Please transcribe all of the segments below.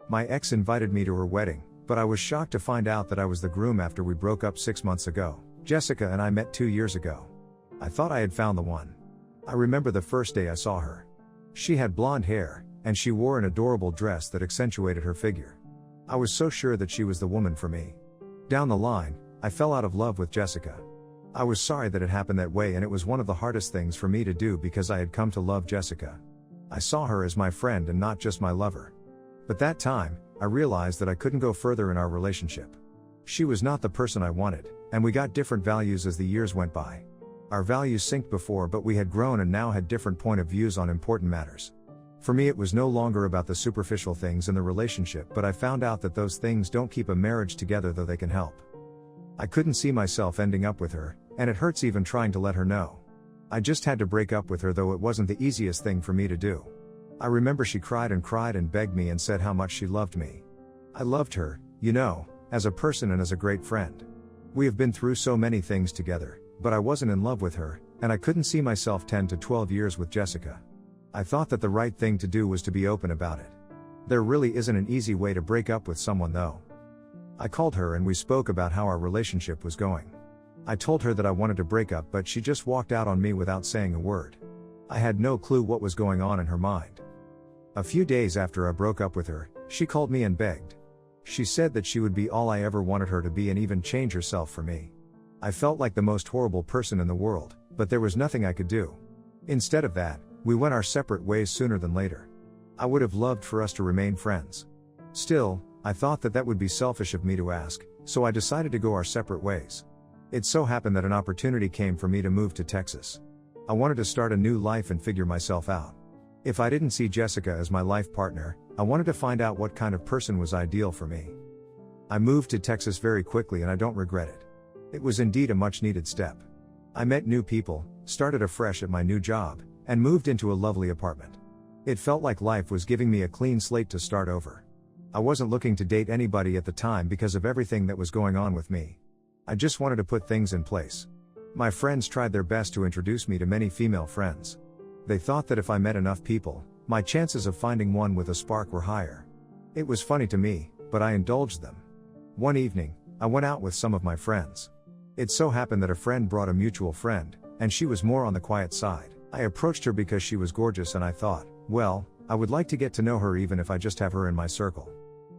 My ex invited me to her wedding, but I was shocked to find out that I was the groom after we broke up 6 months ago. Jessica and I met 2 years ago. I thought I had found the one. I remember the first day I saw her. She had blonde hair, and she wore an adorable dress that accentuated her figure. I was so sure that she was the woman for me. Down the line, I fell out of love with Jessica. I was sorry that it happened that way, and it was one of the hardest things for me to do because I had come to love Jessica. I saw her as my friend and not just my lover. But that time, I realized that I couldn't go further in our relationship. She was not the person I wanted, and we got different values as the years went by. Our values synced before, but we had grown and now had different point of views on important matters. For me, it was no longer about the superficial things in the relationship, but I found out that those things don't keep a marriage together, though they can help. I couldn't see myself ending up with her, and it hurts even trying to let her know. I just had to break up with her, though it wasn't the easiest thing for me to do. I remember she cried and begged me and said how much she loved me. I loved her, as a person and as a great friend. We have been through so many things together, but I wasn't in love with her, and I couldn't see myself 10 to 12 years with Jessica. I thought that the right thing to do was to be open about it. There really isn't an easy way to break up with someone, though. I called her and we spoke about how our relationship was going. I told her that I wanted to break up, but she just walked out on me without saying a word. I had no clue what was going on in her mind. A few days after I broke up with her, she called me and begged. She said that she would be all I ever wanted her to be and even change herself for me. I felt like the most horrible person in the world, but there was nothing I could do. Instead of that, we went our separate ways sooner than later. I would have loved for us to remain friends. Still, I thought that would be selfish of me to ask, so I decided to go our separate ways. It so happened that an opportunity came for me to move to Texas. I wanted to start a new life and figure myself out. If I didn't see Jessica as my life partner, I wanted to find out what kind of person was ideal for me. I moved to Texas very quickly and I don't regret it. It was indeed a much needed step. I met new people, started afresh at my new job, and moved into a lovely apartment. It felt like life was giving me a clean slate to start over. I wasn't looking to date anybody at the time because of everything that was going on with me. I just wanted to put things in place. My friends tried their best to introduce me to many female friends. They thought that if I met enough people, my chances of finding one with a spark were higher. It was funny to me, but I indulged them. One evening, I went out with some of my friends. It so happened that a friend brought a mutual friend, and she was more on the quiet side. I approached her because she was gorgeous and I thought, well, I would like to get to know her even if I just have her in my circle.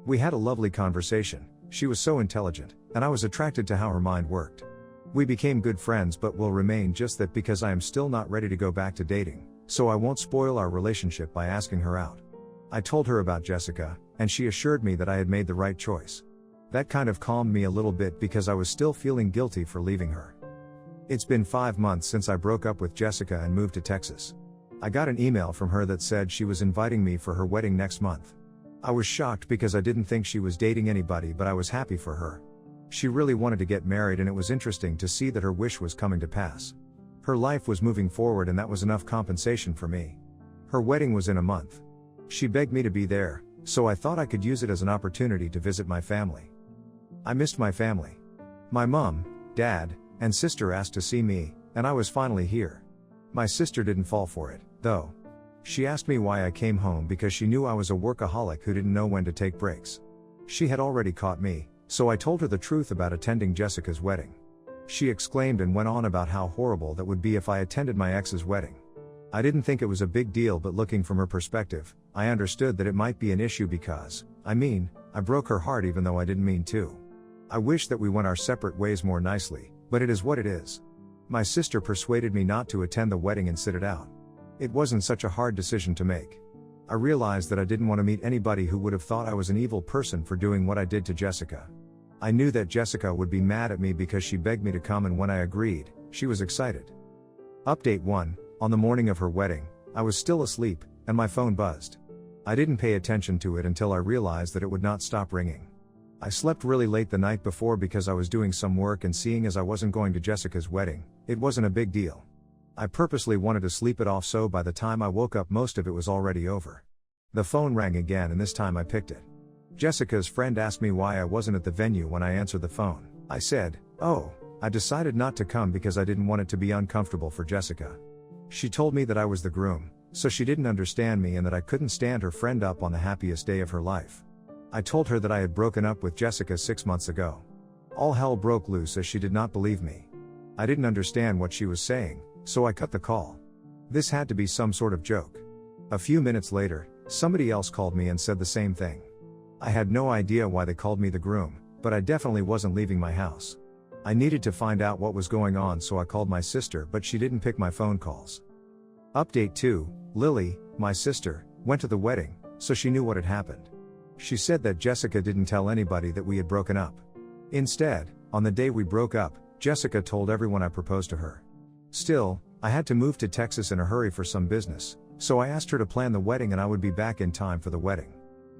We had a lovely conversation. She was so intelligent, and I was attracted to how her mind worked. We became good friends, but will remain just that because I am still not ready to go back to dating, so I won't spoil our relationship by asking her out. I told her about Jessica, and she assured me that I had made the right choice. That kind of calmed me a little bit because I was still feeling guilty for leaving her. It's been 5 months since I broke up with Jessica and moved to Texas. I got an email from her that said she was inviting me for her wedding next month. I was shocked because I didn't think she was dating anybody, but I was happy for her. She really wanted to get married, and it was interesting to see that her wish was coming to pass. Her life was moving forward, and that was enough compensation for me. Her wedding was in a month. She begged me to be there, so I thought I could use it as an opportunity to visit my family. I missed my family. My mom, dad, and sister asked to see me, and I was finally here. My sister didn't fall for it, though. She asked me why I came home because she knew I was a workaholic who didn't know when to take breaks. She had already caught me, so I told her the truth about attending Jessica's wedding. She exclaimed and went on about how horrible that would be if I attended my ex's wedding. I didn't think it was a big deal, but looking from her perspective, I understood that it might be an issue because, I broke her heart even though I didn't mean to. I wish that we went our separate ways more nicely, but it is what it is. My sister persuaded me not to attend the wedding and sit it out. It wasn't such a hard decision to make. I realized that I didn't want to meet anybody who would have thought I was an evil person for doing what I did to Jessica. I knew that Jessica would be mad at me because she begged me to come, and when I agreed, she was excited. Update 1, on the morning of her wedding, I was still asleep, and my phone buzzed. I didn't pay attention to it until I realized that it would not stop ringing. I slept really late the night before because I was doing some work, and seeing as I wasn't going to Jessica's wedding, it wasn't a big deal. I purposely wanted to sleep it off, so by the time I woke up most of it was already over. The phone rang again, and this time I picked it. Jessica's friend asked me why I wasn't at the venue when I answered the phone. I said, "Oh, I decided not to come because I didn't want it to be uncomfortable for Jessica." She told me that I was the groom, so she didn't understand me and that I couldn't stand her friend up on the happiest day of her life. I told her that I had broken up with Jessica 6 months ago. All hell broke loose as she did not believe me. I didn't understand what she was saying, so I cut the call. This had to be some sort of joke. A few minutes later, somebody else called me and said the same thing. I had no idea why they called me the groom, but I definitely wasn't leaving my house. I needed to find out what was going on, so I called my sister, but she didn't pick my phone calls. Update 2, Lily, my sister, went to the wedding, so she knew what had happened. She said that Jessica didn't tell anybody that we had broken up. Instead, on the day we broke up, Jessica told everyone I proposed to her. Still, I had to move to Texas in a hurry for some business, so I asked her to plan the wedding and I would be back in time for the wedding.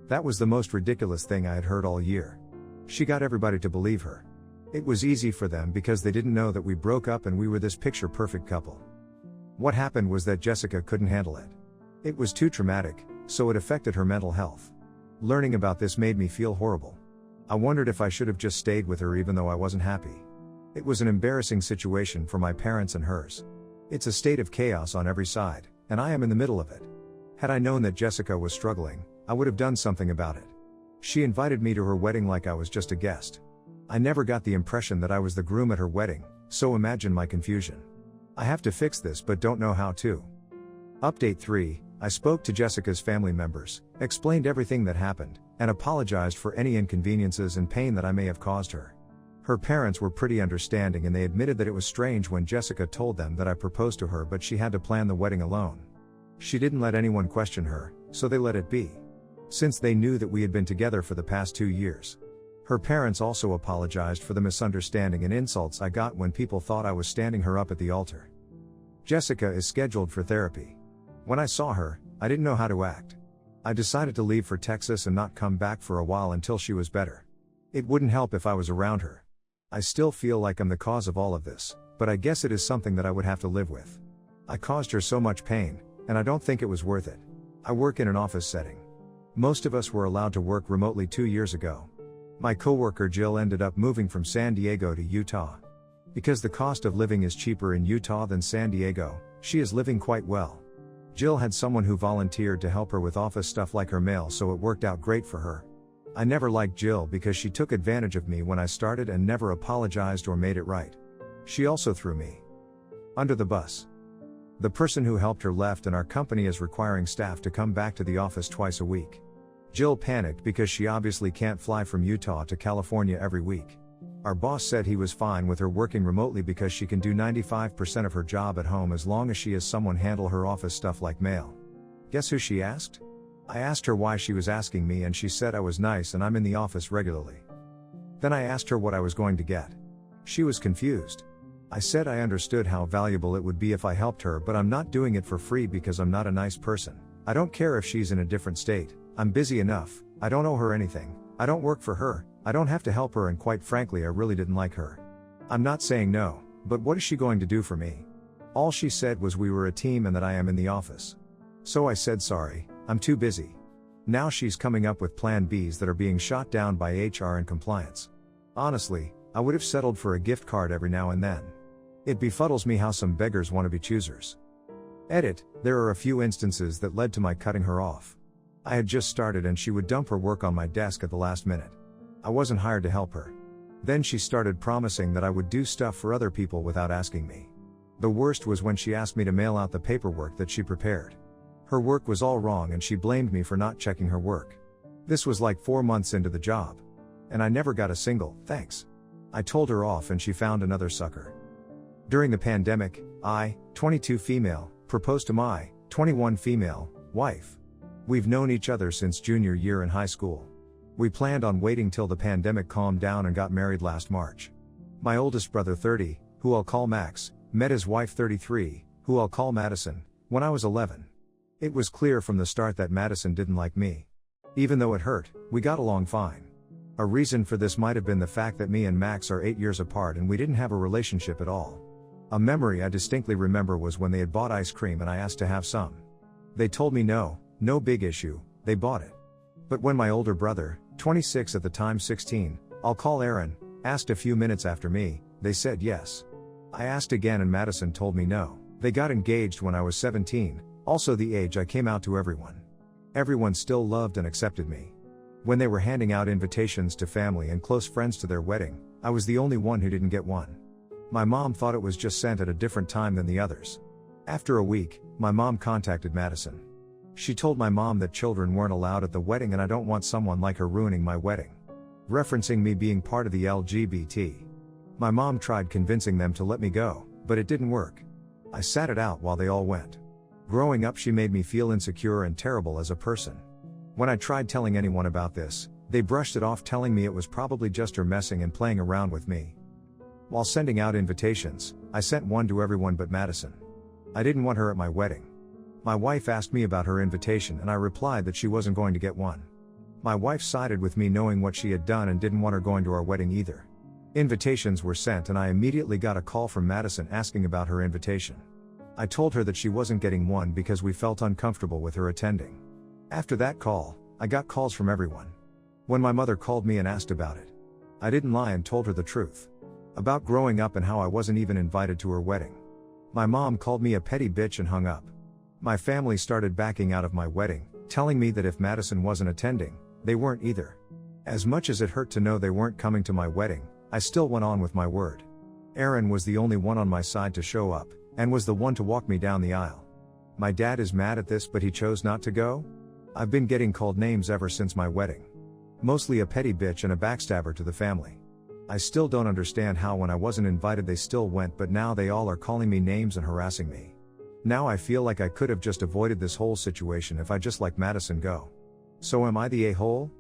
That was the most ridiculous thing I had heard all year. She got everybody to believe her. It was easy for them because they didn't know that we broke up and we were this picture-perfect couple. What happened was that Jessica couldn't handle it. It was too traumatic, so it affected her mental health. Learning about this made me feel horrible. I wondered if I should have just stayed with her even though I wasn't happy. It was an embarrassing situation for my parents and hers. It's a state of chaos on every side, and I am in the middle of it. Had I known that Jessica was struggling, I would have done something about it. She invited me to her wedding like I was just a guest. I never got the impression that I was the groom at her wedding, so imagine my confusion. I have to fix this but don't know how to. Update 3, I spoke to Jessica's family members, explained everything that happened, and apologized for any inconveniences and pain that I may have caused her. Her parents were pretty understanding and they admitted that it was strange when Jessica told them that I proposed to her but she had to plan the wedding alone. She didn't let anyone question her, so they let it be. Since they knew that we had been together for the past 2 years. Her parents also apologized for the misunderstanding and insults I got when people thought I was standing her up at the altar. Jessica is scheduled for therapy. When I saw her, I didn't know how to act. I decided to leave for Texas and not come back for a while until she was better. It wouldn't help if I was around her. I still feel like I'm the cause of all of this, but I guess it is something that I would have to live with. I caused her so much pain, and I don't think it was worth it. I work in an office setting. Most of us were allowed to work remotely 2 years ago. My coworker Jill ended up moving from San Diego to Utah. Because the cost of living is cheaper in Utah than San Diego, she is living quite well. Jill had someone who volunteered to help her with office stuff like her mail, so it worked out great for her. I never liked Jill because she took advantage of me when I started and never apologized or made it right. She also threw me under the bus. The person who helped her left and our company is requiring staff to come back to the office twice a week. Jill panicked because she obviously can't fly from Utah to California every week. Our boss said he was fine with her working remotely because she can do 95% of her job at home as long as she has someone handle her office stuff like mail. Guess who she asked? I asked her why she was asking me and she said I was nice and I'm in the office regularly. Then I asked her what I was going to get. She was confused. I said I understood how valuable it would be if I helped her, but I'm not doing it for free because I'm not a nice person. I don't care if she's in a different state. I'm busy enough. I don't owe her anything. I don't work for her. I don't have to help her, and quite frankly I really didn't like her. I'm not saying no, but what is she going to do for me? All she said was we were a team and that I am in the office. So I said sorry, I'm too busy. Now she's coming up with plan Bs that are being shot down by HR and compliance. Honestly, I would have settled for a gift card every now and then. It befuddles me how some beggars want to be choosers. Edit, there are a few instances that led to my cutting her off. I had just started and she would dump her work on my desk at the last minute. I wasn't hired to help her. Then she started promising that I would do stuff for other people without asking me. The worst was when she asked me to mail out the paperwork that she prepared. Her work was all wrong and she blamed me for not checking her work. This was like 4 months into the job. And I never got a single, thanks. I told her off and she found another sucker. During the pandemic, I, 22 female, proposed to my, 21 female, wife. We've known each other since junior year in high school. We planned on waiting till the pandemic calmed down and got married last March. My oldest brother 30, who I'll call Max, met his wife 33, who I'll call Madison, when I was 11. It was clear from the start that Madison didn't like me. Even though it hurt, we got along fine. A reason for this might have been the fact that me and Max are 8 years apart and we didn't have a relationship at all. A memory I distinctly remember was when they had bought ice cream and I asked to have some. They told me no big issue, they bought it. But when my older brother, 26 at the time 16, I'll call Aaron, asked a few minutes after me, they said yes. I asked again and Madison told me no. They got engaged when I was 17, also the age I came out to everyone. Everyone still loved and accepted me. When they were handing out invitations to family and close friends to their wedding, I was the only one who didn't get one. My mom thought it was just sent at a different time than the others. After a week, my mom contacted Madison. She told my mom that children weren't allowed at the wedding and I don't want someone like her ruining my wedding. Referencing me being part of the LGBT. My mom tried convincing them to let me go, but it didn't work. I sat it out while they all went. Growing up, she made me feel insecure and terrible as a person. When I tried telling anyone about this, they brushed it off, telling me it was probably just her messing and playing around with me. While sending out invitations, I sent one to everyone but Madison. I didn't want her at my wedding. My wife asked me about her invitation and I replied that she wasn't going to get one. My wife sided with me, knowing what she had done, and didn't want her going to our wedding either. Invitations were sent and I immediately got a call from Madison asking about her invitation. I told her that she wasn't getting one because we felt uncomfortable with her attending. After that call, I got calls from everyone. When my mother called me and asked about it, I didn't lie and told her the truth. About growing up and how I wasn't even invited to her wedding. My mom called me a petty bitch and hung up. My family started backing out of my wedding, telling me that if Madison wasn't attending, they weren't either. As much as it hurt to know they weren't coming to my wedding, I still went on with my word. Aaron was the only one on my side to show up, and was the one to walk me down the aisle. My dad is mad at this, but he chose not to go. I've been getting called names ever since my wedding. Mostly a petty bitch and a backstabber to the family. I still don't understand how when I wasn't invited they still went, but now they all are calling me names and harassing me. Now I feel like I could have just avoided this whole situation if I just let Madison go. So am I the a-hole?